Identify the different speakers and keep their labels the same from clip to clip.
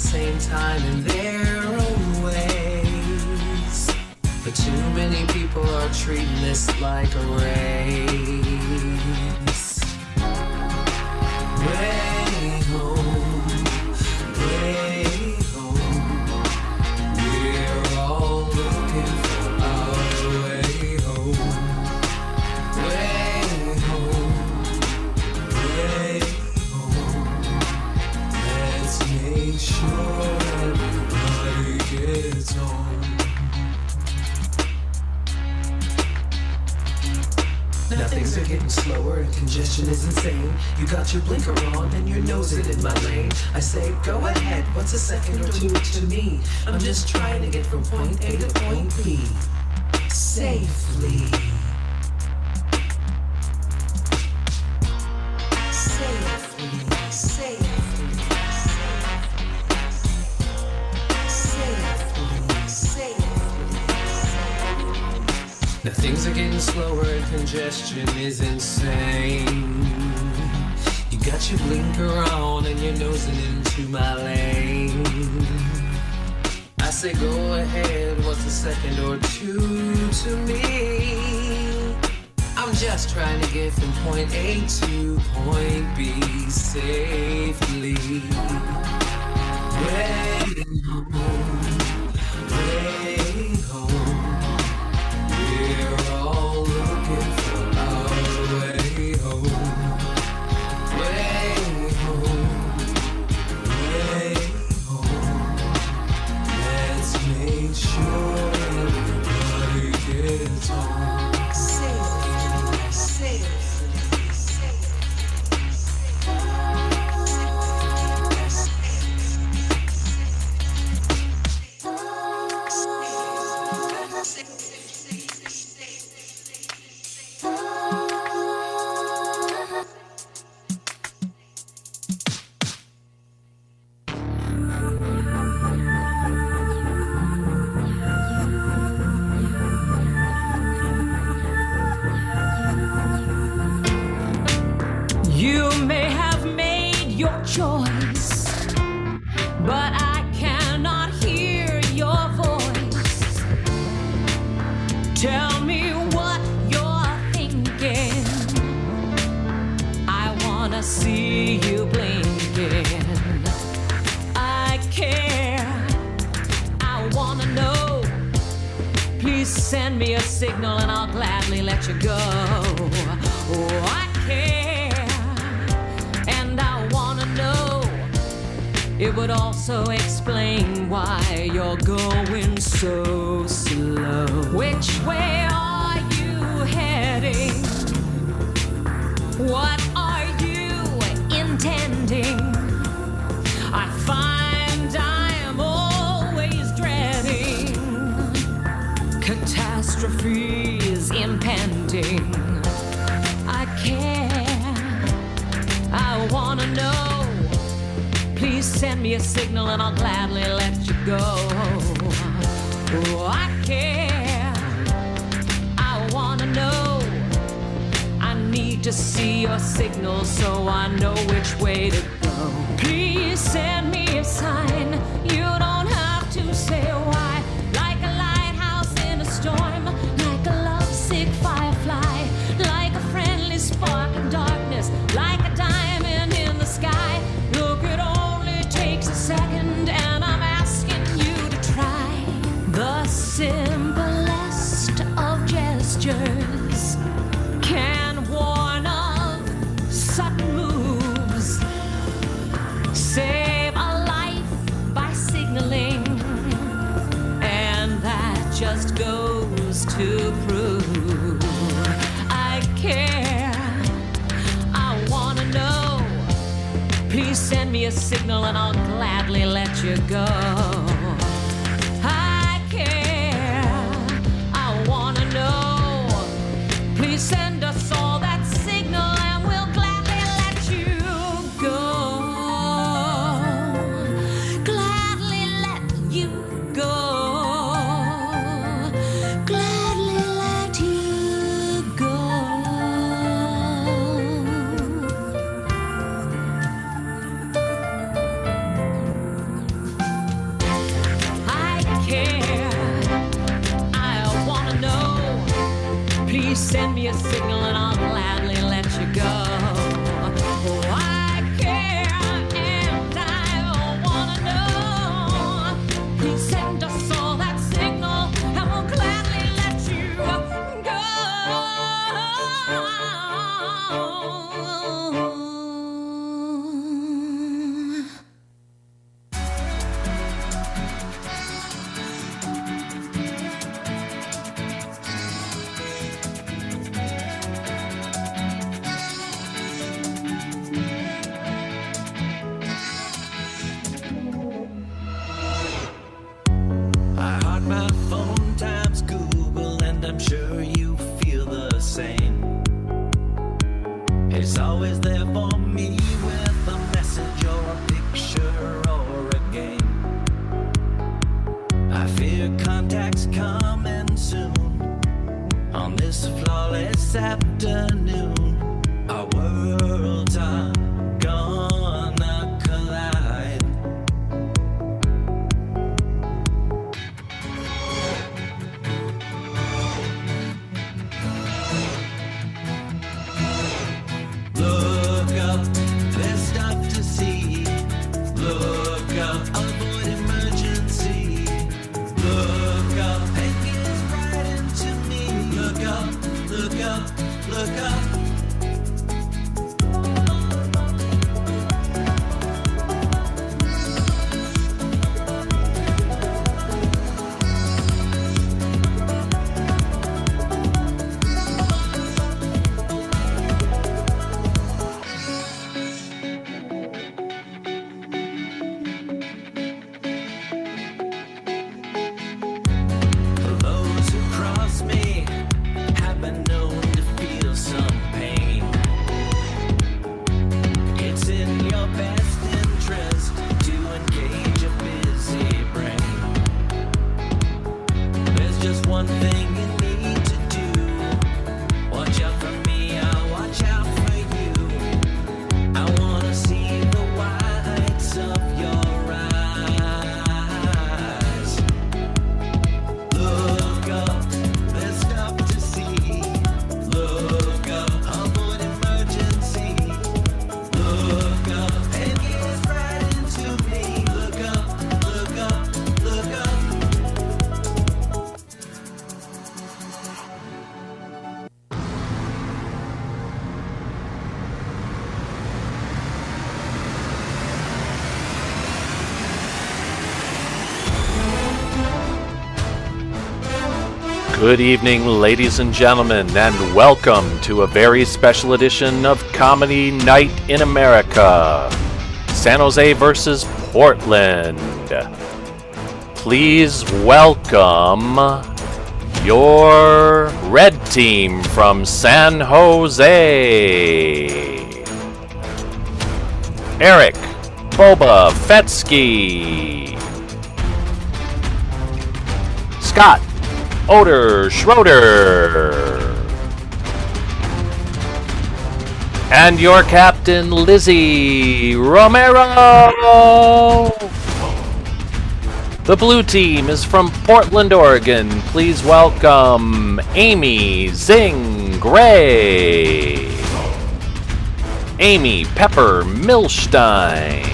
Speaker 1: same time in their own ways. But too many people are treating this like a race. Way home, way home. We're all looking for our way home. Way home, way home. Let's make sure everybody gets home. Now things are getting slower and congestion is insane. You got your blinker on and you're nosing in my lane. I say, go ahead, what's a second or two to me? I'm just trying to get from point A to point B safely. Safely, safely, safely, safely. Now things are getting slower and congestion is insane. You got your blinker on and you're nosing into my lane. I say go ahead, what's a second or two to me? I'm just trying to get from point A to point B safely. Way home, way home. We're all looking for our way home. Way home, way home. Let's make sure everybody gets home. Safely, safely,
Speaker 2: You may have made your choice, but I cannot hear your voice. Tell me what you're thinking. I wanna see you blinking. I care, I wanna know. Please send me a signal and I'll gladly let you go. Oh, I care. It would also explain why you're going so slow. Which way are you heading? What are you intending? I find I'm always dreading catastrophes impending. I care, I wanna know. Please send me a signal and I'll gladly let you go. Oh, I care, I wanna know. I need to see your signal so I know which way to go. Please send me a sign, you don't have to say why. Like a lighthouse in a storm, like a lovesick firefly, like a friendly spark in darkness, like a diamond in the sky. Look at all takes a second and I'm asking you to try. The simplest of gestures can warn of sudden moves. Save a life by signaling, and that just goes to prove I care, I wanna know. Please send me a signal and I'll gladly let you go. I care, I wanna know. Please send us all that signal and we'll gladly let you go. Gladly let you go. Gladly let you go.
Speaker 3: Good evening, ladies and gentlemen, and welcome to a very special edition of Comedy Night in America, San Jose versus Portland. Please welcome your red team from San Jose, Eric Boba Fetsky, Scott Oder Schroeder, and your captain, Lizzie Romero. The blue team is from Portland, Oregon. Please welcome Amy Zing Gray, Amy Pepper Milstein,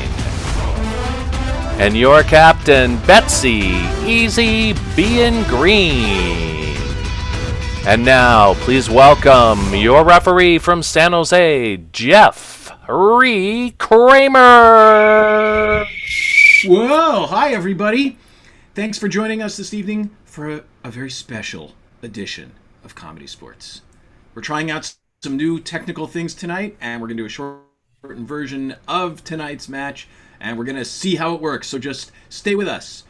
Speaker 3: and your captain, Betsy Easy Bein' Green. And now, please welcome your referee from San Jose, Jeff Kramer.
Speaker 4: Whoa! Hi, everybody. Thanks for joining us this evening for a very special edition of Comedy Sports. We're trying out some new technical things tonight, and we're going to do a shortened version of tonight's match, and we're going to see how it works, so just stay with us.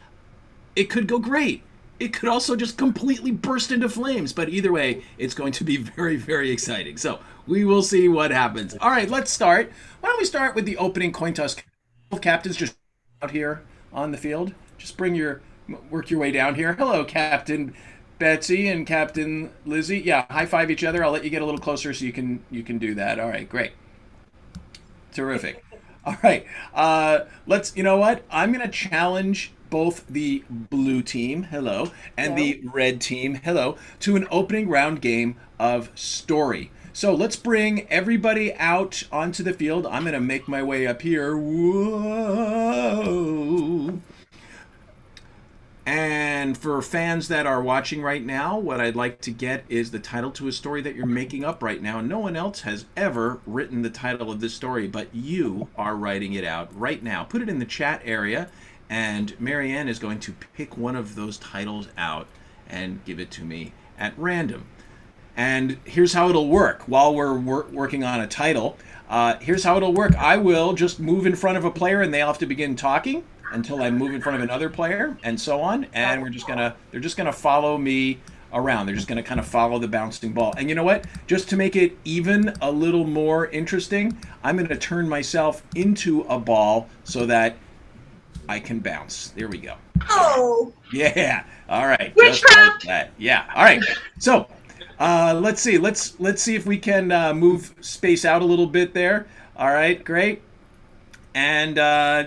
Speaker 4: It could go great. It could also just completely burst into flames, but either way, it's going to be very, very exciting. So we will see what happens. All right, let's start. Why don't we start with the opening coin toss? Both captains just out here on the field. Just work your way down here. Hello, Captain Betsy and Captain Lizzie. Yeah, high five each other. I'll let you get a little closer so you can do that. All right, great. Terrific. All right, you know what? I'm going to challenge both the blue team, hello, and the red team, hello, to an opening round game of story. So let's bring everybody out onto the field. I'm going to make my way up here. Whoa. And for fans that are watching right now, what I'd like to get is the title to a story that you're making up right now. No one else has ever written the title of this story, but you are writing it out right now. Put it in the chat area, and Marianne is going to pick one of those titles out and give it to me at random. And here's how it'll work. While we're working on a title, here's how it'll work. I will just move in front of a player, and they'll have to begin talking until I move in front of another player, and so on. And they're just gonna follow me around. They're just gonna kind of follow the bouncing ball. And you know what? Just to make it even a little more interesting, I'm gonna turn myself into a ball so that I can bounce. There we go.
Speaker 5: Oh.
Speaker 4: Yeah. All right.
Speaker 5: Witchcraft.
Speaker 4: Like yeah. All right. So, let's see. Let's see if we can move space out a little bit there. All right. Great. And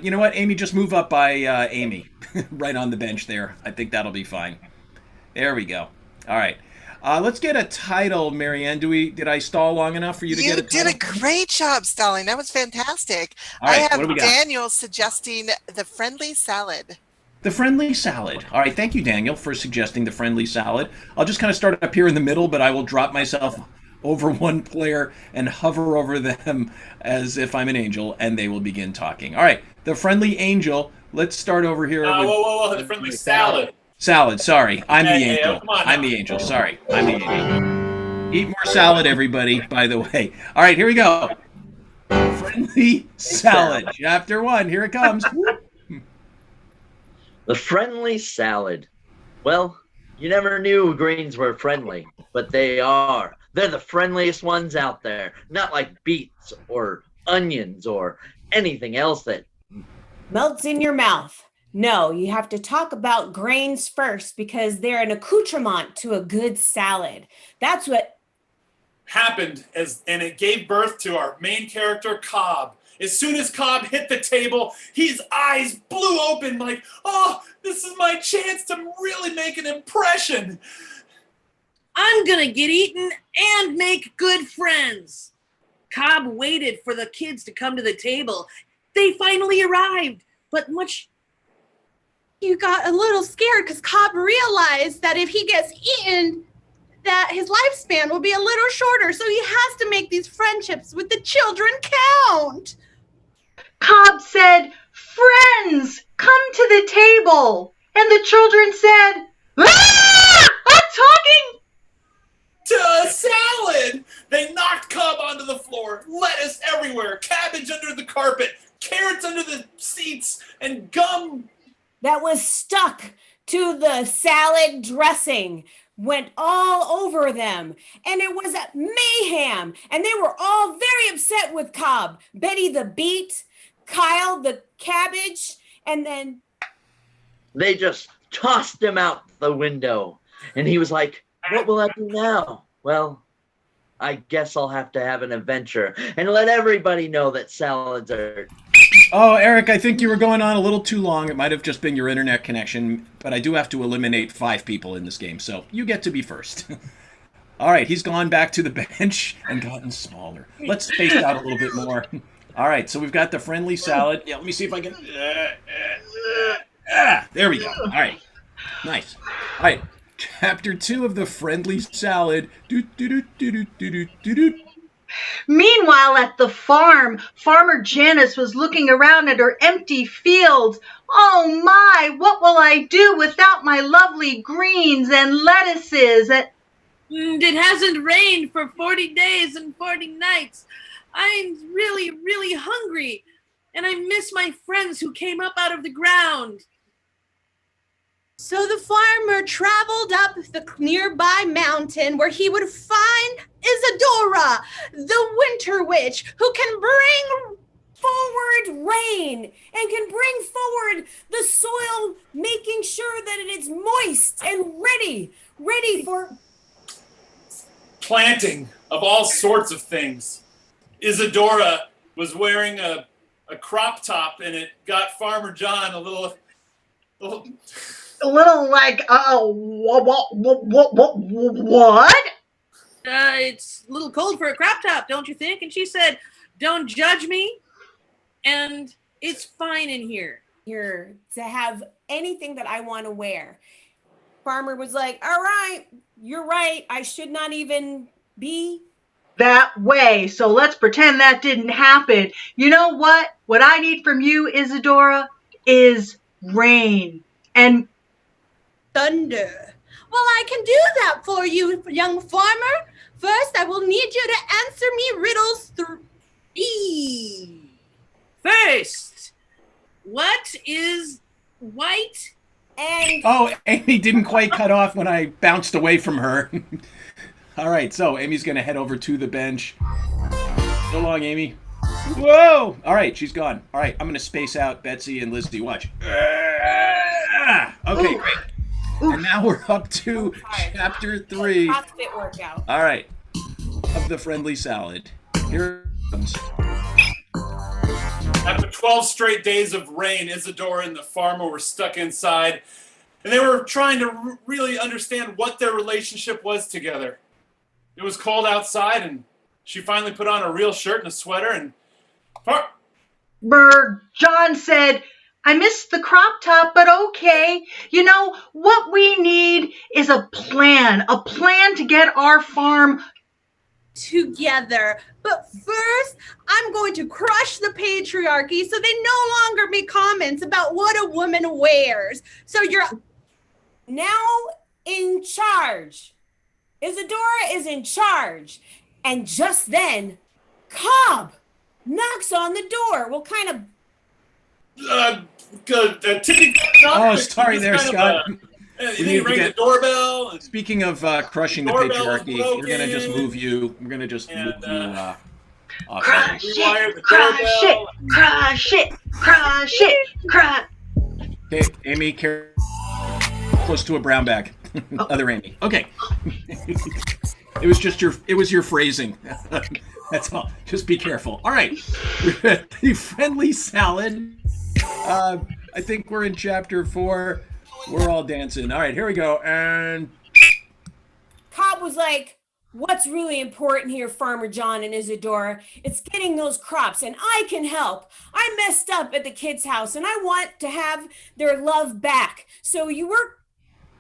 Speaker 4: you know what, Amy, just move up by Amy, right on the bench there. I think that'll be fine. There we go. All right. Let's get a title, Marianne. Did I stall long enough for you to get a title?
Speaker 5: You did a great job, stalling. That was fantastic.
Speaker 4: All right,
Speaker 5: I have
Speaker 4: what do we got?
Speaker 5: Daniel suggesting the friendly salad.
Speaker 4: The friendly salad. All right, thank you, Daniel, for suggesting the friendly salad. I'll just kind of start up here in the middle, but I will drop myself over one player and hover over them as if I'm an angel, and they will begin talking. All right, the friendly angel. Let's start over here.
Speaker 6: Whoa, the friendly salad.
Speaker 4: Salad, sorry. I'm the angel.
Speaker 6: Come on
Speaker 4: I'm
Speaker 6: now.
Speaker 4: the angel, sorry. I'm the angel. Eat more salad, everybody, by the way. All right, here we go. Friendly salad. Chapter 1, here it comes.
Speaker 7: The friendly salad. Well, you never knew greens were friendly, but they are. They're the friendliest ones out there. Not like beets or onions or anything else that
Speaker 8: melts in your mouth. No, you have to talk about grains first because they're an accoutrement to a good salad. That's what
Speaker 6: happened, and it gave birth to our main character, Cobb. As soon as Cobb hit the table, his eyes blew open like, oh, this is my chance to really make an impression.
Speaker 9: I'm gonna get eaten and make good friends. Cobb waited for the kids to come to the table. They finally arrived, but
Speaker 10: you got a little scared because Cobb realized that if he gets eaten, that his lifespan will be a little shorter. So he has to make these friendships with the children count.
Speaker 11: Cobb said, "Friends, come to the table." And the children said, "Ah, a talking?
Speaker 6: To a salad! They knocked Cobb onto the floor, lettuce everywhere, cabbage under the carpet, carrots under the seats, and gum
Speaker 8: that was stuck to the salad dressing went all over them, and it was a mayhem, and they were all very upset with Cobb. Betty the beet, Kyle the cabbage, and then
Speaker 7: They just tossed him out the window. And he was like, what will I do now? Well, I guess I'll have to have an adventure and let everybody know that salads are...
Speaker 4: Oh, Eric, I think you were going on a little too long. It might have just been your internet connection, but I do have to eliminate 5 people in this game, so you get to be first. All right, he's gone back to the bench and gotten smaller. Let's space out a little bit more. All right, so we've got the friendly salad. Yeah, let me see if I can... there we go. All right, nice. All right, Chapter 2 of the friendly salad.
Speaker 11: Meanwhile, at the farm, Farmer Janice was looking around at her empty fields. Oh my, what will I do without my lovely greens and lettuces?
Speaker 9: It hasn't rained for 40 days and 40 nights. I'm really, really hungry, and I miss my friends who came up out of the ground.
Speaker 10: So the farmer traveled up the nearby mountain where he would find Isadora, the winter witch, who can bring
Speaker 8: forward rain and can bring forward the soil, making sure that it is moist and ready for
Speaker 6: planting of all sorts of things. Isadora was wearing a crop top, and it got Farmer John a little
Speaker 11: like, what?
Speaker 9: It's a little cold for a crop top, don't you think? And she said, don't judge me, and it's fine in here.
Speaker 8: Here to have anything that I want to wear. Farmer was like, all right, you're right. I should not even be
Speaker 11: that way. So let's pretend that didn't happen. You know what? What I need from you, Isadora, is rain and
Speaker 10: thunder. Well, I can do that for you, young farmer. First, I will need you to answer me riddles 3.
Speaker 9: First, what is white and...
Speaker 4: Oh, Amy didn't quite cut off when I bounced away from her. All right, so Amy's going to head over to the bench. So long, Amy. Whoa! All right, she's gone. All right, I'm going to space out Betsy and Lizzie. Watch. Okay, great. And now we're up to Chapter 3.
Speaker 8: CrossFit workout.
Speaker 4: All right, of the friendly salad. Here it comes.
Speaker 6: After 12 straight days of rain, Isadora and the farmer were stuck inside, and they were trying to really understand what their relationship was together. It was cold outside, and she finally put on a real shirt and a sweater, and...
Speaker 11: John said, I missed the crop top, but okay. You know, what we need is a plan to get our farm
Speaker 10: together. But first, I'm going to crush the patriarchy so they no longer make comments about what a woman wears. So you're
Speaker 8: now in charge. Isadora is in charge. And just then, Cobb knocks on the door. Well, kind of...
Speaker 4: Oh, sorry there, Scott.
Speaker 6: He rang the doorbell.
Speaker 4: Speaking of crushing the patriarchy, we're going to just move you. We're going to just move you off.
Speaker 11: Crush it, crush it, crush it, crush it, crush.
Speaker 4: Okay, Amy, close to a brown bag. Other Amy. Okay. It was your phrasing. That's all. Just be careful. All right. The friendly salad. I think we're in Chapter 4. We're all dancing. All right, here we go. And
Speaker 8: Cobb was like, what's really important here, Farmer John and Isadora? It's getting those crops, and I can help. I messed up at the kids' house, and I want to have their love back. So you were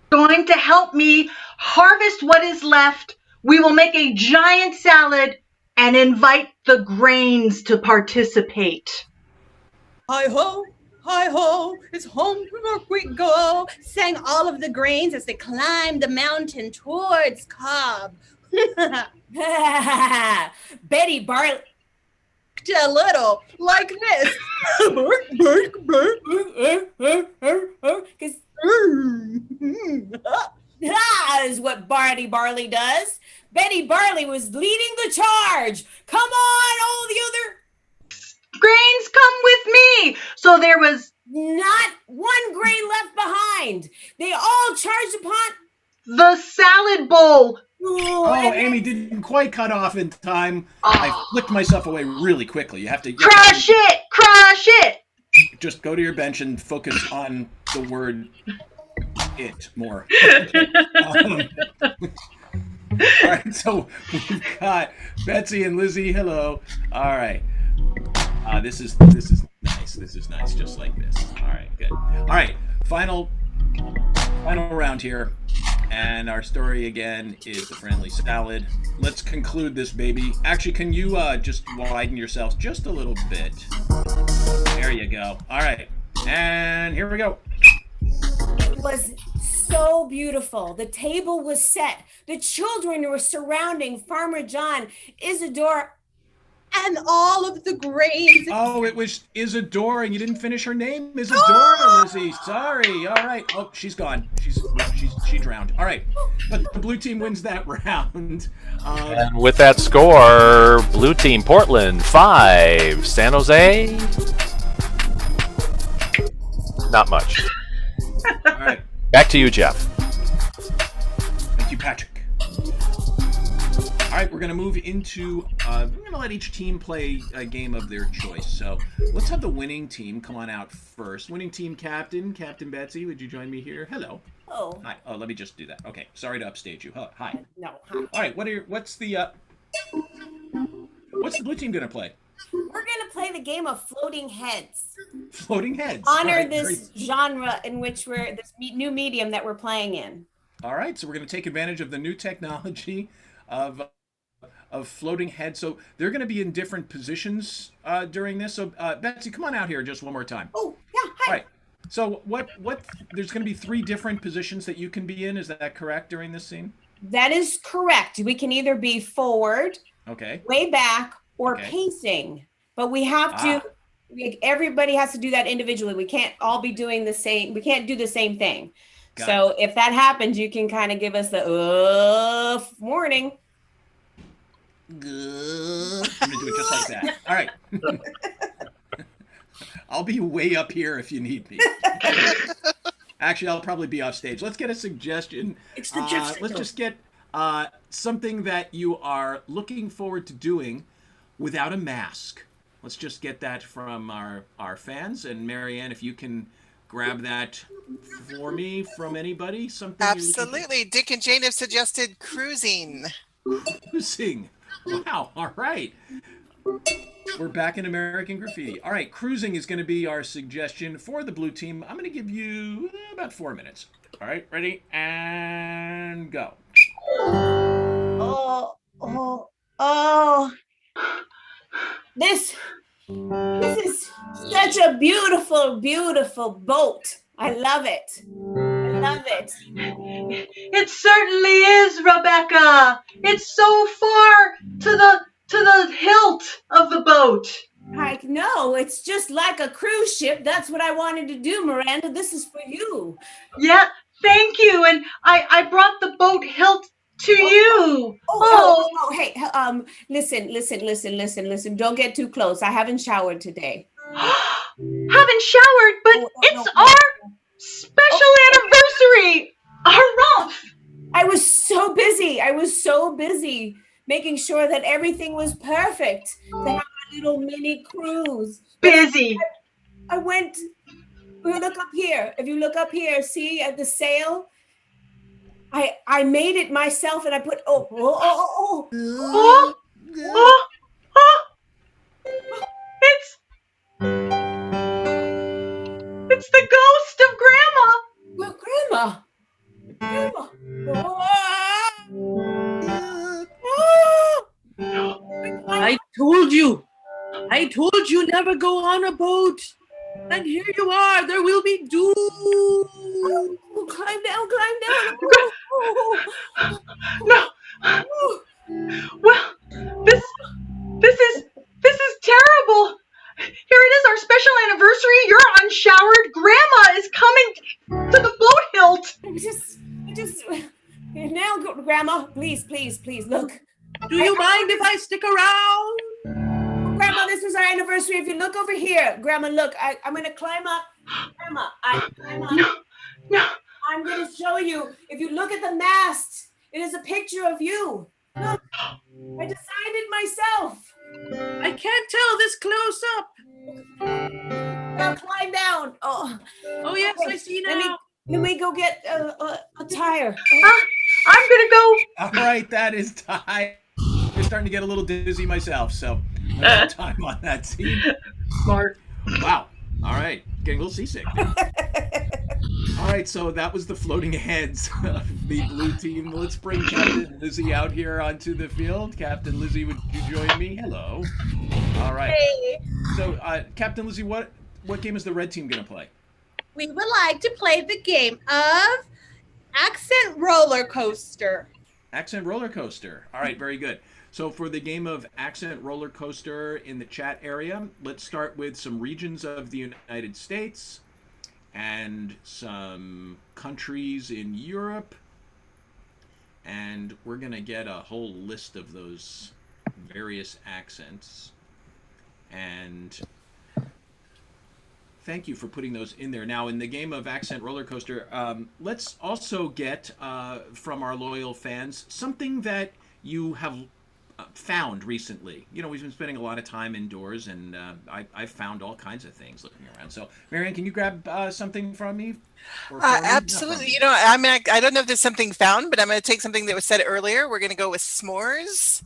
Speaker 11: going to help me harvest what is left. We will make a giant salad and invite the grains to participate.
Speaker 10: Hi-ho, Hi-ho, it's home from where we go, sang all of the grains as they climbed the mountain towards Cobb.
Speaker 8: Betty Barley.
Speaker 10: A little like this. Bark, bark, bark.
Speaker 8: Because is what Barty Barley does. Betty Barley was leading the charge. Come on, all the other.
Speaker 11: Grains, come with me. So there was
Speaker 8: not one grain left behind. They all charged upon
Speaker 11: the salad bowl.
Speaker 4: Oh, Amy didn't quite cut off in time. I flicked myself away really quickly. You have to
Speaker 11: crush it, crush it.
Speaker 4: Just go to your bench and focus on the word "it" more. All right, so we've got Betsy and Lizzie. Hello. All right. This is nice. This is nice, just like this. All right, good. All right, final round here. And our story again is the friendly salad. Let's conclude this baby. Actually, can you just widen yourself just a little bit? There you go. All right. And here we go.
Speaker 8: It was so beautiful. The table was set. The children were surrounding Farmer John, Isadora,
Speaker 10: and all of the grains.
Speaker 4: Oh, it was Isadora, and you didn't finish her name, Isadora, Lizzie. Sorry. All right. Oh, she's gone. She drowned. All right. But the blue team wins that round.
Speaker 3: And with that score, blue team Portland 5, San Jose not much.
Speaker 4: All right.
Speaker 3: Back to you, Jeff.
Speaker 4: Thank you, Patrick. All right, we're going to move into, we're going to let each team play a game of their choice. So let's have the winning team come on out first. Winning team captain, Captain Betsy, would you join me here? Hello.
Speaker 8: Oh.
Speaker 4: Hi. Oh, let me just do that. Okay, sorry to upstage you. Hi.
Speaker 8: No. Hi.
Speaker 4: All right, what's the blue team going to play?
Speaker 8: We're going to play the game of floating heads.
Speaker 4: Floating heads.
Speaker 8: Honor
Speaker 4: right,
Speaker 8: this genre in which this new medium that we're playing in.
Speaker 4: All right, so we're going to take advantage of the new technology of floating heads. So they're going to be in different positions during this. So Betsy, come on out here just one more time.
Speaker 8: Oh, yeah, hi.
Speaker 4: All right. So what there's going to be 3 different positions that you can be in. Is that correct during this scene?
Speaker 8: That is correct. We can either be forward,
Speaker 4: okay,
Speaker 8: way back, or pacing. But we have to, everybody has to do that individually. We can't all be doing the same. We can't do the same thing. So if that happens, you can kind of give us the warning.
Speaker 4: I'm going to do it just like that. All right. I'll be way up here if you need me. Actually, I'll probably be off stage. Let's get a suggestion.
Speaker 9: It's the Jeff
Speaker 4: let's just get something that you are looking forward to doing without a mask. Let's just get that from our fans. And Marianne, if you can grab that for me from anybody. Something.
Speaker 5: Absolutely. Dick and Jane have suggested cruising.
Speaker 4: Cruising. Wow. All right. We're back in American Graffiti. All right. Cruising is going to be our suggestion for the blue team. I'm going to give you about 4 minutes. All right. Ready? And go.
Speaker 8: Oh. This is such a beautiful, beautiful boat. I love it.
Speaker 11: It certainly is, Rebecca. It's so far to the hilt of the boat.
Speaker 8: I know. It's just like a cruise ship. That's what I wanted to do, Miranda. This is for you.
Speaker 11: Yeah, thank you. And I brought the boat hilt to you.
Speaker 8: Hey, listen. Don't get too close. I haven't showered today.
Speaker 11: Haven't showered, but it's our special anniversary. Our romp.
Speaker 8: I was so busy making sure that everything was perfect to have a little mini cruise.
Speaker 11: Busy.
Speaker 8: I went. Look up here. If you look up here, see at the sail. I made it myself, and I put
Speaker 11: It's the ghost of Grandma.
Speaker 8: Well, Grandma.
Speaker 9: I told you never go on a boat. And here you are. There will be doom.
Speaker 8: Oh, climb down, climb down.
Speaker 11: No.
Speaker 8: Oh.
Speaker 11: Well, this is terrible. Here it is, our special anniversary. You're unshowered. Grandma is coming to the boat hilt.
Speaker 8: I just, now, Grandma, please, look.
Speaker 9: Do you mind if I stick around?
Speaker 8: Grandma, this is our anniversary. If you look over here, Grandma, look, I'm going to climb up. Grandma, climb up.
Speaker 11: No.
Speaker 8: I'm going to show you. If you look at the mast, it is a picture of you. Look, I designed it myself.
Speaker 9: I can't tell this close up.
Speaker 8: Now climb down. Oh
Speaker 9: yes,
Speaker 8: okay.
Speaker 9: I see now.
Speaker 8: Let me go get a tire.
Speaker 11: I'm going to go.
Speaker 4: All right, that is time. I'm starting to get a little dizzy myself, so that's time on that scene.
Speaker 11: Smart.
Speaker 4: Wow. All right, getting a little seasick. All right, so that was the floating heads of the blue team. Let's bring Captain Lizzie out here onto the field. Captain Lizzie, would you join me? Hello. All right.
Speaker 10: Hey.
Speaker 4: So, Captain Lizzie, what game is the red team going to play?
Speaker 10: We would like to play the game of Accent Roller Coaster.
Speaker 4: Accent Roller Coaster. All right, very good. So for the game of Accent Roller Coaster in the chat area, let's start with some regions of the United States and some countries in Europe. And we're going to get a whole list of those various accents. And thank you for putting those in there. Now, in the game of Accent Roller Coaster, let's also get from our loyal fans something that you have found recently. You know, we've been spending a lot of time indoors, and I've found all kinds of things looking around. So, Marianne, can you grab something from me?
Speaker 5: Absolutely. You know, I don't know if there's something found, but I'm going to take something that was said earlier. We're going to go with s'mores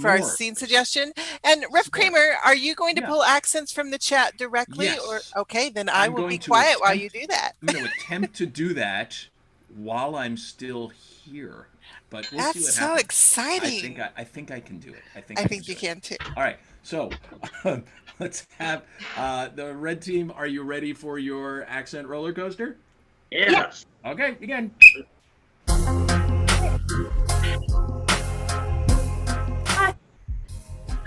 Speaker 5: for our scene suggestion. And Ref Kramer, are you going to pull accents from the chat directly?
Speaker 4: Yes.
Speaker 5: Or okay, then I will be quiet while you do that.
Speaker 4: I'm going to attempt to do that while I'm still here. But we'll see what
Speaker 5: That's
Speaker 4: happens.
Speaker 5: so exciting.
Speaker 4: I think I can do it. I think
Speaker 5: you can too.
Speaker 4: All right. So let's have the red team. Are you ready for your accent roller coaster?
Speaker 7: Yes.
Speaker 4: Okay, begin.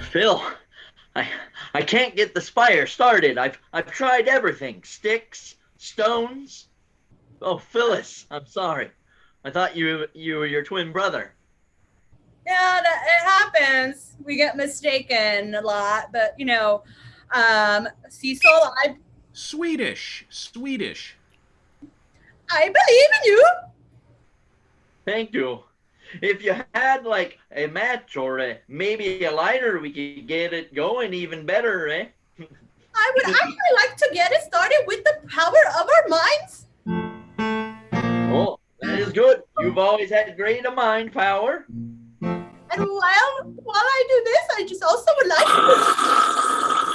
Speaker 7: Phil, I can't get the spire started. I've tried everything. Sticks, stones. Oh, Phyllis, I'm sorry. I thought you were your twin brother.
Speaker 10: Yeah, it happens. We get mistaken a lot, but you know, Cecil,
Speaker 4: Swedish.
Speaker 10: I believe in you.
Speaker 7: Thank you. If you had like a match or maybe a lighter, we could get it going even better, eh?
Speaker 10: I would actually like to get it started with the power of our minds.
Speaker 7: Oh, that is good. You've always had great mind power.
Speaker 10: And while I do this, I just also would like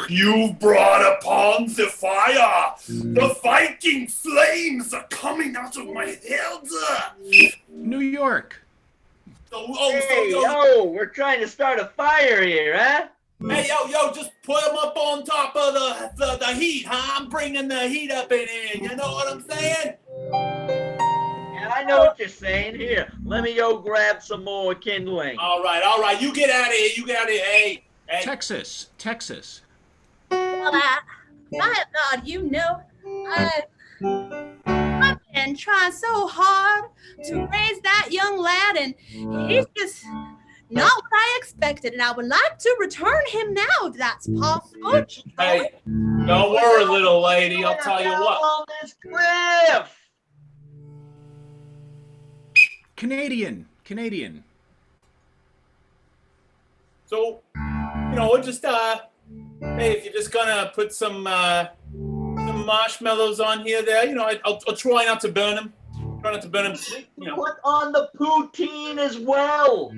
Speaker 10: to...
Speaker 6: You brought upon the fire. The Viking flames are coming out of my head.
Speaker 4: New York.
Speaker 7: Yo, we're trying to start a fire here, huh?
Speaker 6: Hey, yo, just put them up on top of the heat, huh? I'm bringing the heat up in here. You know what I'm saying?
Speaker 7: Yeah, I know what you're saying. Here, let me go grab some more kindling.
Speaker 6: All right. You get out of here. Hey.
Speaker 4: Texas.
Speaker 10: Well, my God, you know, I've been trying so hard to raise that young lad, and he's just not what I expected, and I would like to return him now if that's possible.
Speaker 6: Hey, don't worry, little lady. I'll tell you what.
Speaker 7: On this cliff.
Speaker 4: Canadian.
Speaker 6: So, you know, we're just hey, if you're just gonna put some marshmallows on here, there, you know, I'll try not to burn them. You know.
Speaker 7: Put on the poutine as well.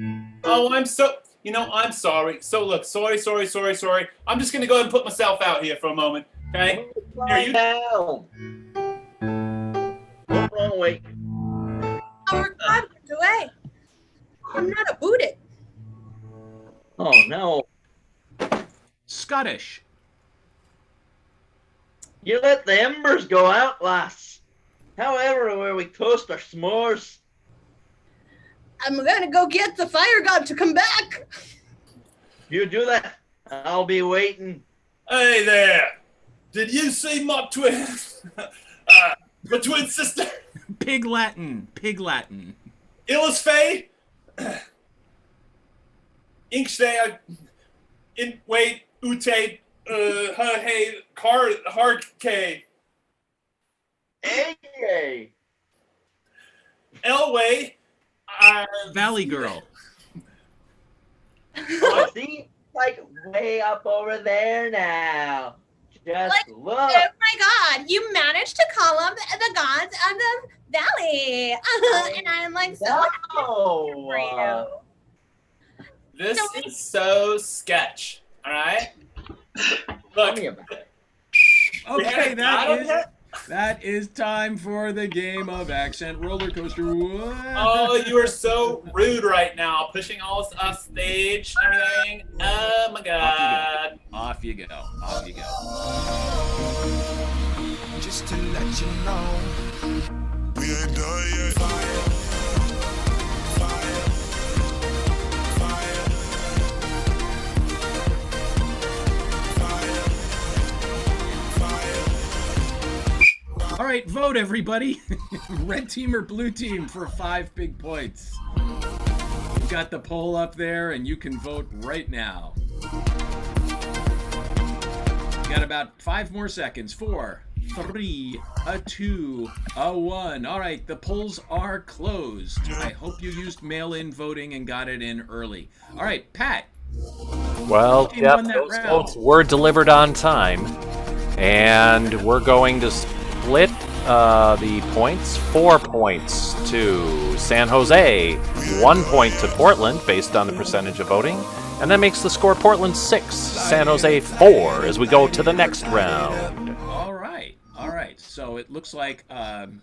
Speaker 6: Oh, I'm sorry. So look, sorry. I'm just gonna go ahead and put myself out here for a moment. Okay? Here, you
Speaker 7: down. Wrong way.
Speaker 10: Our God went away. I'm not a booted.
Speaker 7: Oh no.
Speaker 4: Scottish.
Speaker 7: You let the embers go out, lass. However, where we toast our s'mores.
Speaker 10: I'm gonna go get the fire god to come back.
Speaker 7: You do that. I'll be waiting.
Speaker 6: Hey there! Did you see my twin? My twin sister?
Speaker 4: Pig Latin. Pig Latin.
Speaker 6: Illis Faye? Inkstay, wait, Ute, hey, hard K.
Speaker 7: Hey!
Speaker 6: Elway,
Speaker 4: Valley Girl.
Speaker 7: Oh, see? Like way up over there now. Just
Speaker 10: Like,
Speaker 7: look.
Speaker 10: oh my god, you managed to call up the gods of the valley. And I'm like so happy for you.
Speaker 6: This is so sketch, all right? Look,
Speaker 4: Okay, that is time for the game of accent roller coaster. What?
Speaker 6: oh, you are so rude right now, pushing all us off stage and everything. Oh my god.
Speaker 4: Off you go. Off you go.
Speaker 1: Just to let you know, we ain't done yet. Fire, fire, fire, fire, fire.
Speaker 4: All right, vote everybody. Red team or blue team for 5 big points. We've got the poll up there, and you can vote right now. Got about 5 more seconds. 4, 3, 2, 1. All right, the polls are closed. I hope you used mail-in voting and got it in early. All right, Pat.
Speaker 3: Well,
Speaker 4: Team
Speaker 3: yep,
Speaker 4: won that
Speaker 3: those
Speaker 4: round.
Speaker 3: votes were delivered on time. And we're going to split the points. 4 points to San Jose, 1 point to Portland based on the percentage of voting. And that makes the score Portland 6, San Jose 4 as we go to the next round.
Speaker 4: All right. So it looks like Portland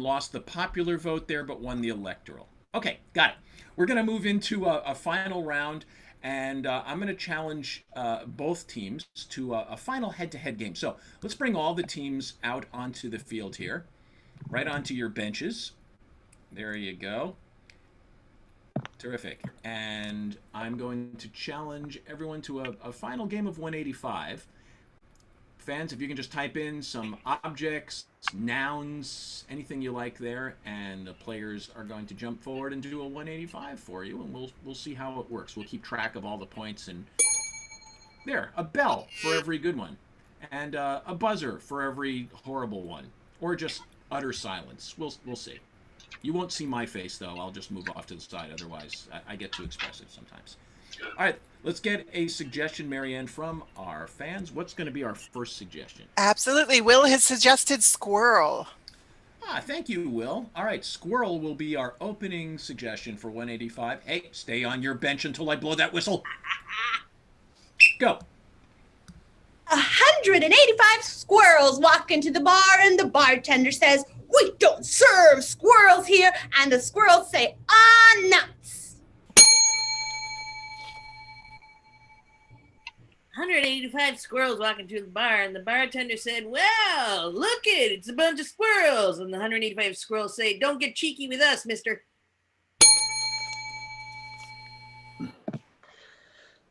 Speaker 4: lost the popular vote there, but won the electoral. Okay, got it. We're going to move into a final round, and I'm going to challenge both teams to a final head-to-head game. So let's bring all the teams out onto the field here, right onto your benches. There you go. Terrific. And I'm going to challenge everyone to a final game of 185. Fans, if you can just type in some objects, nouns, anything you like there, and the players are going to jump forward and do a 185 for you, and we'll see how it works. We'll keep track of all the points, and there, a bell for every good one, and a buzzer for every horrible one, or just utter silence. We'll see. You won't see my face, though. I'll just move off to the side. Otherwise, I get too expressive sometimes. All right, let's get a suggestion, Marianne, from our fans. What's going to be our first suggestion?
Speaker 5: Absolutely. Will has suggested squirrel.
Speaker 4: Thank you, Will. All right, squirrel will be our opening suggestion for 185. Hey, stay on your bench until I blow that whistle. Go.
Speaker 10: 185 squirrels walk into the bar, and the bartender says, "We don't serve squirrels here." And the squirrels say, "Ah, nuts."
Speaker 9: 185 squirrels walking to the bar, and the bartender said, "Well, look it, it's a bunch of squirrels." And the 185 squirrels say, "Don't get cheeky with us, mister."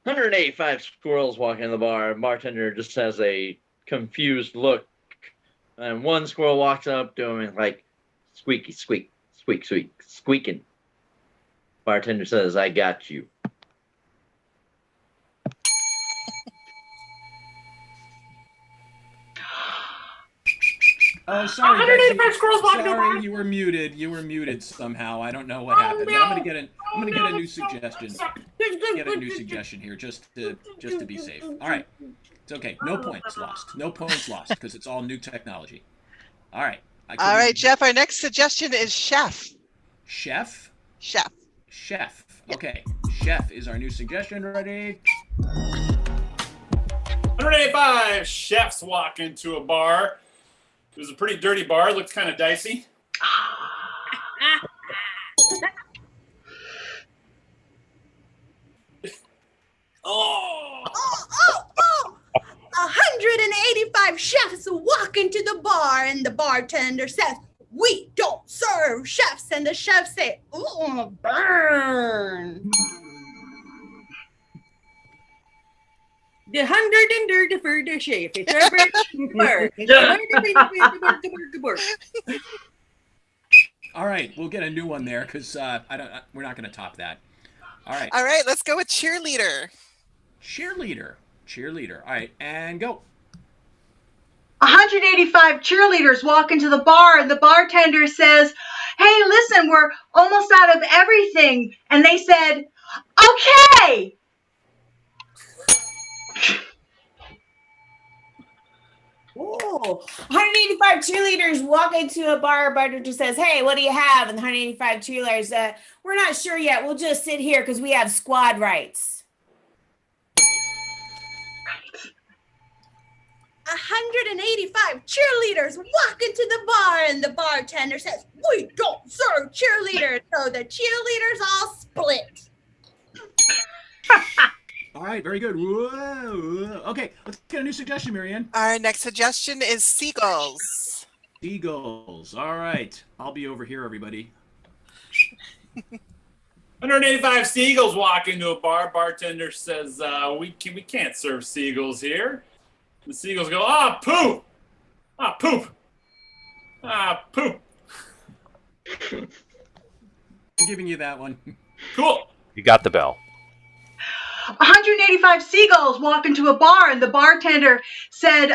Speaker 7: 185 squirrels walking in the bar. Bartender just has a confused look. And one squirrel walks up doing like squeaky, squeak, squeak, squeak, squeaking. Bartender says, "I got you."
Speaker 4: Oh, sorry.
Speaker 9: 185 squirrels walking in the bar.
Speaker 4: Sorry, you were muted. You were muted somehow. I don't know what happened. But I'm gonna get a new suggestion. Get a new suggestion here, just to be safe. All right, it's okay. No points lost. No points lost because it's all new technology. All right.
Speaker 5: All right, Jeff. Our next suggestion is chef.
Speaker 4: Chef.
Speaker 5: Chef.
Speaker 4: Chef. Okay. Chef is our new suggestion. Ready?
Speaker 6: 185 chefs walk into a bar. It was a pretty dirty bar. It looked kind of dicey.
Speaker 10: Oh! 185 185 chefs walk into the bar, and the bartender says, "We don't serve chefs." And the chefs say, "Ooh, burn."
Speaker 9: The 134 chef.
Speaker 4: All right, we'll get a new one there because we're not going to top that. All right.
Speaker 5: All right, let's go with cheerleader.
Speaker 4: Cheerleader. All right, and go.
Speaker 11: 185 cheerleaders walk into the bar, and the bartender says, "Hey, listen, we're almost out of everything." And they said, "Okay."
Speaker 8: Ooh, 185 cheerleaders walk into a bar. Bartender says, "Hey, what do you have?" And the 185 cheerleaders, "We're not sure yet. We'll just sit here because we have squad rights."
Speaker 10: 185 cheerleaders walk into the bar, and the bartender says, "We don't serve cheerleaders." So the cheerleaders all split.
Speaker 4: All right, very good. Whoa. Okay, let's get a new suggestion, Marianne.
Speaker 5: Our next suggestion is seagulls.
Speaker 4: Seagulls. All right, I'll be over here, everybody.
Speaker 6: 185 seagulls walk into a bar. Bartender says, we can't serve seagulls here. The seagulls go, "Ah, poop! Ah, poop! Ah, poop!"
Speaker 4: I'm giving you that one.
Speaker 6: Cool.
Speaker 3: You got the bell.
Speaker 11: 185 seagulls walk into a bar, and the bartender said,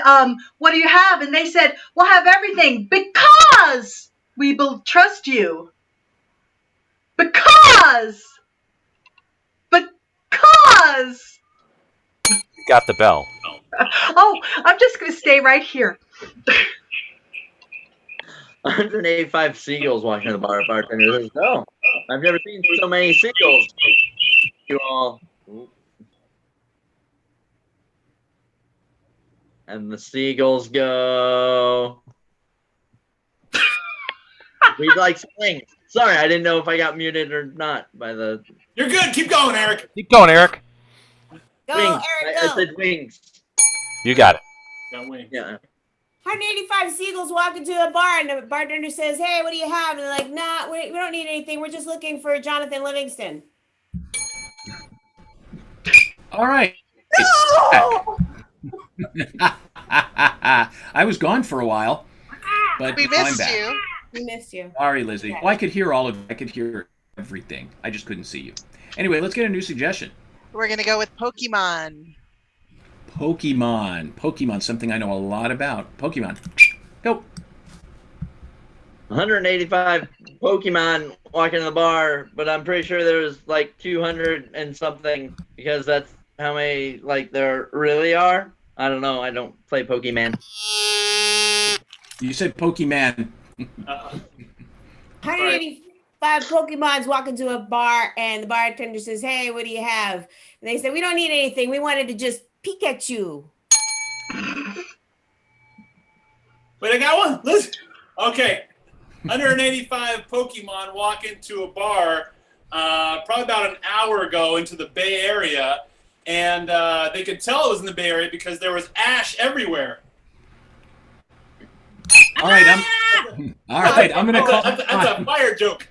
Speaker 11: "What do you have?" And they said, "We'll have everything because we will trust you." Because.
Speaker 3: You got the bell.
Speaker 11: Oh, I'm just going to stay right here.
Speaker 7: 185 seagulls walking in the bar. Bartender says, "No, I've never seen so many seagulls." You all. And the seagulls go. We'd like swing. Sorry, I didn't know if I got muted or not by the.
Speaker 6: You're good. Keep going, Eric.
Speaker 3: Keep going, Eric.
Speaker 8: Go,
Speaker 7: Wings.
Speaker 8: Eric,
Speaker 7: I
Speaker 8: go.
Speaker 7: said wings.
Speaker 3: You got it.
Speaker 6: Got wings.
Speaker 7: Yeah.
Speaker 8: 185 seagulls walk into a bar, and the bartender says, "Hey, what do you have?" And they're like, "Nah, we don't need anything. We're just looking for Jonathan Livingston."
Speaker 4: All right. I was gone for a while, but
Speaker 5: We
Speaker 4: I'm
Speaker 5: missed
Speaker 4: back.
Speaker 5: you.
Speaker 8: We missed you.
Speaker 4: Sorry, Lizzie.
Speaker 8: Okay.
Speaker 4: Well, I could hear I could hear everything. I just couldn't see you. Anyway, let's get a new suggestion.
Speaker 5: We're going to go with Pokemon.
Speaker 4: Pokemon, something I know a lot about. Pokemon. Go.
Speaker 7: 185 Pokemon walking in the bar, but I'm pretty sure there's like 200 and something because that's how many like there really are. I don't know. I don't play Pokemon.
Speaker 4: You said Pokemon.
Speaker 8: 185 Pokemons walk into a bar, and the bartender says, "Hey, what do you have?" And they say, "We don't need anything. We wanted to just peek at you."
Speaker 6: Wait, I got one. Listen. Okay. 185 Pokemon walk into a bar probably about an hour ago into the Bay Area, and they could tell it was in the Bay Area because there was ash everywhere.
Speaker 4: All right, I'm going to call.
Speaker 6: That's a fire joke.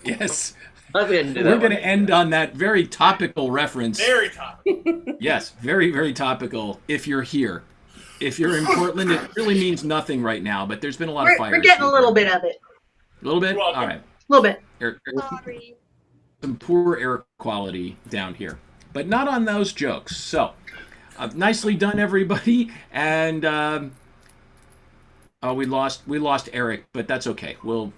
Speaker 4: Yes.
Speaker 7: I was gonna do
Speaker 4: We're
Speaker 7: that
Speaker 4: going to
Speaker 7: one.
Speaker 4: end on that very topical reference.
Speaker 6: Very topical.
Speaker 4: Yes, very, very topical. If you're here. If you're in Portland, it really means nothing right now, but there's been a lot of fires.
Speaker 11: We're getting a little bit of it.
Speaker 4: A little bit?
Speaker 6: You're welcome.
Speaker 4: All right.
Speaker 11: A little bit.
Speaker 10: Sorry.
Speaker 4: Some poor air quality down here, but not on those jokes. So, nicely done, everybody. And we lost Eric, but that's okay. We'll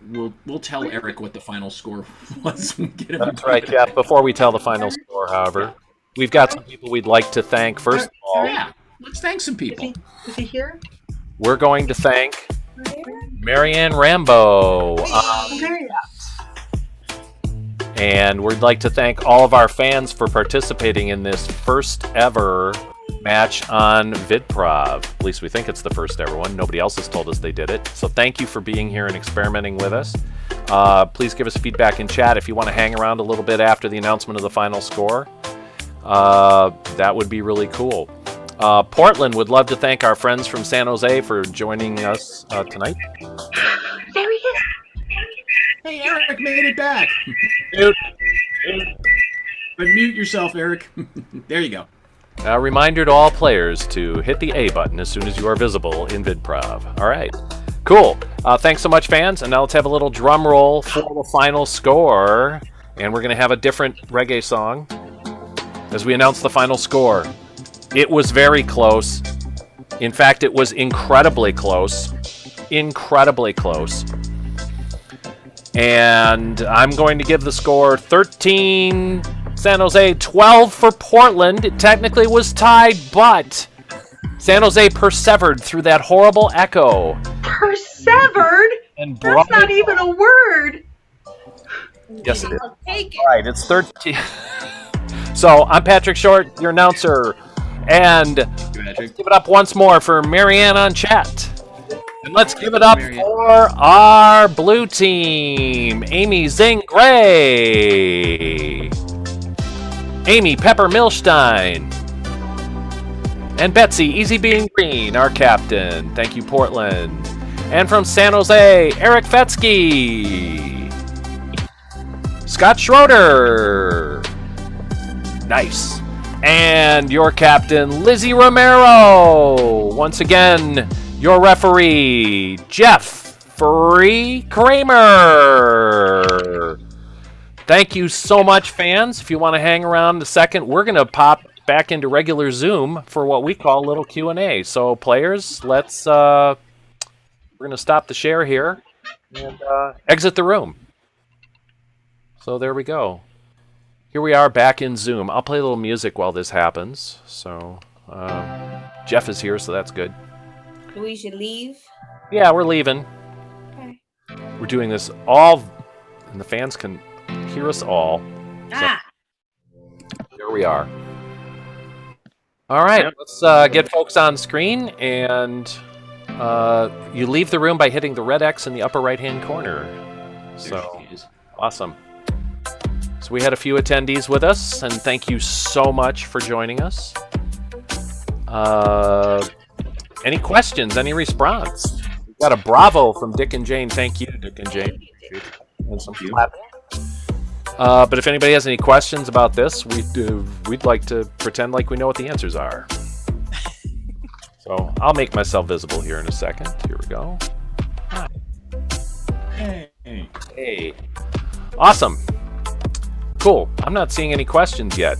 Speaker 4: tell Eric what the final score was. When we get him
Speaker 3: That's right, Jeff. Before we tell the final score, however, we've got some people we'd like to thank. First of all,
Speaker 4: Yeah, let's thank some people.
Speaker 11: Is he here?
Speaker 3: we're going to thank Marianne Rambo.
Speaker 11: There he is.
Speaker 3: And we'd like to thank all of our fans for participating in this first ever match on VidProv. At least we think it's the first ever one. Nobody else has told us they did it. So thank you for being here and experimenting with us. Please give us feedback in chat if you want to hang around a little bit after the announcement of the final score. That would be really cool. Portland would love to thank our friends from San Jose for joining us tonight.
Speaker 11: There he is.
Speaker 4: Hey, Eric made it back.
Speaker 3: Mute.
Speaker 4: Unmute yourself, Eric. There you go.
Speaker 3: A reminder to all players to hit the A button as soon as you are visible in VidProv. All right. Cool. Thanks so much, fans. And now let's have a little drum roll for the final score. And we're going to have a different reggae song as we announce the final score. It was very close. In fact, it was incredibly close. Incredibly close. And I'm going to give the score 13 San Jose, 12 for Portland. It technically was tied, but San Jose persevered through that horrible echo.
Speaker 11: Persevered?
Speaker 3: And
Speaker 11: That's not even a word.
Speaker 3: Yes, it is.
Speaker 8: I'll take it.
Speaker 3: All right, it's 13. So I'm Patrick Short, your announcer. And let's give it up once more for Marianne on chat. And let's give it up for our blue team. Amy Zing Gray. Amy Pepper Milstein. And Betsy Easy Being Green, our captain. Thank you, Portland. And from San Jose, Eric Fetsky. Scott Schroeder. Nice. And your captain, Lizzie Romero. Once again, your referee, Jeff Free Kramer. Thank you so much, fans. If you want to hang around a second, we're going to pop back into regular Zoom for what we call a little Q&A. So, players, let's we're going to stop the share here and exit the room. So there we go. Here we are back in Zoom. I'll play a little music while this happens. So Jeff is here, so that's good.
Speaker 8: We should leave.
Speaker 3: Yeah, we're leaving.
Speaker 8: Okay.
Speaker 3: We're doing this all, and the fans can hear us all. So, here we are. All right, let's get folks on screen, and you leave the room by hitting the red X in the upper right-hand corner. So, awesome. So we had a few attendees with us, and thank you so much for joining us. Any questions? Any response? We got a bravo from Dick and Jane. Thank you, Dick and Jane. And some clapping. But if anybody has any questions about this, we'd like to pretend like we know what the answers are. So I'll make myself visible here in a second. Here we go. Hi. Hey. Awesome. Cool. I'm not seeing any questions yet.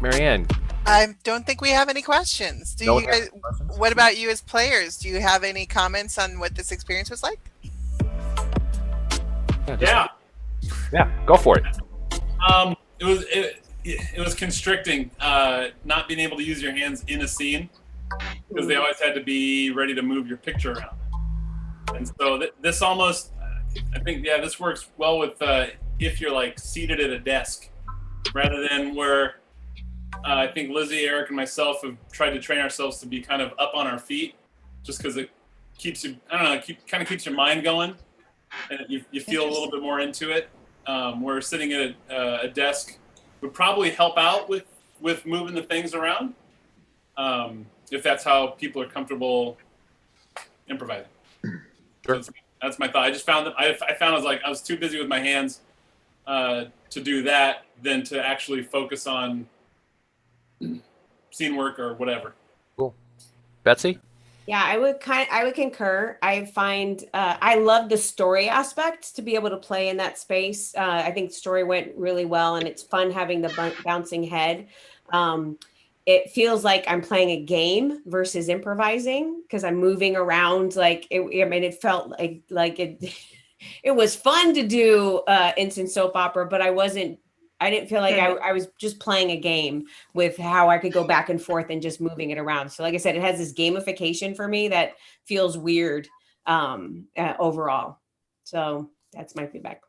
Speaker 3: Marianne.
Speaker 5: I don't think we have any questions. Do you guys, what about you as players? Do you have any comments on what this experience was like?
Speaker 6: Yeah.
Speaker 3: Yeah, go for it.
Speaker 6: It was constricting, not being able to use your hands in a scene because they always had to be ready to move your picture around. And so this almost, I think, yeah, this works well with if you're like seated at a desk rather than where I think Lizzie, Eric, and myself have tried to train ourselves to be kind of up on our feet just because it keeps you, I don't know, kind of keeps your mind going and you feel a little bit more into it. Where sitting at a desk would probably help out with moving the things around if that's how people are comfortable improvising.
Speaker 3: Sure.
Speaker 6: So that's my thought. I just found that I found I was too busy with my hands to do that than to actually focus on scene work or whatever.
Speaker 3: Cool. Betsy?
Speaker 8: Yeah, I would concur. I find I love the story aspect to be able to play in that space. I think the story went really well, and it's fun having the bouncing head. It feels like I'm playing a game versus improvising because I'm moving around. It felt like it. It was fun to do instant soap opera, but I didn't feel like I was just playing a game with how I could go back and forth and just moving it around. So like I said, it has this gamification for me that feels weird overall. So that's my feedback.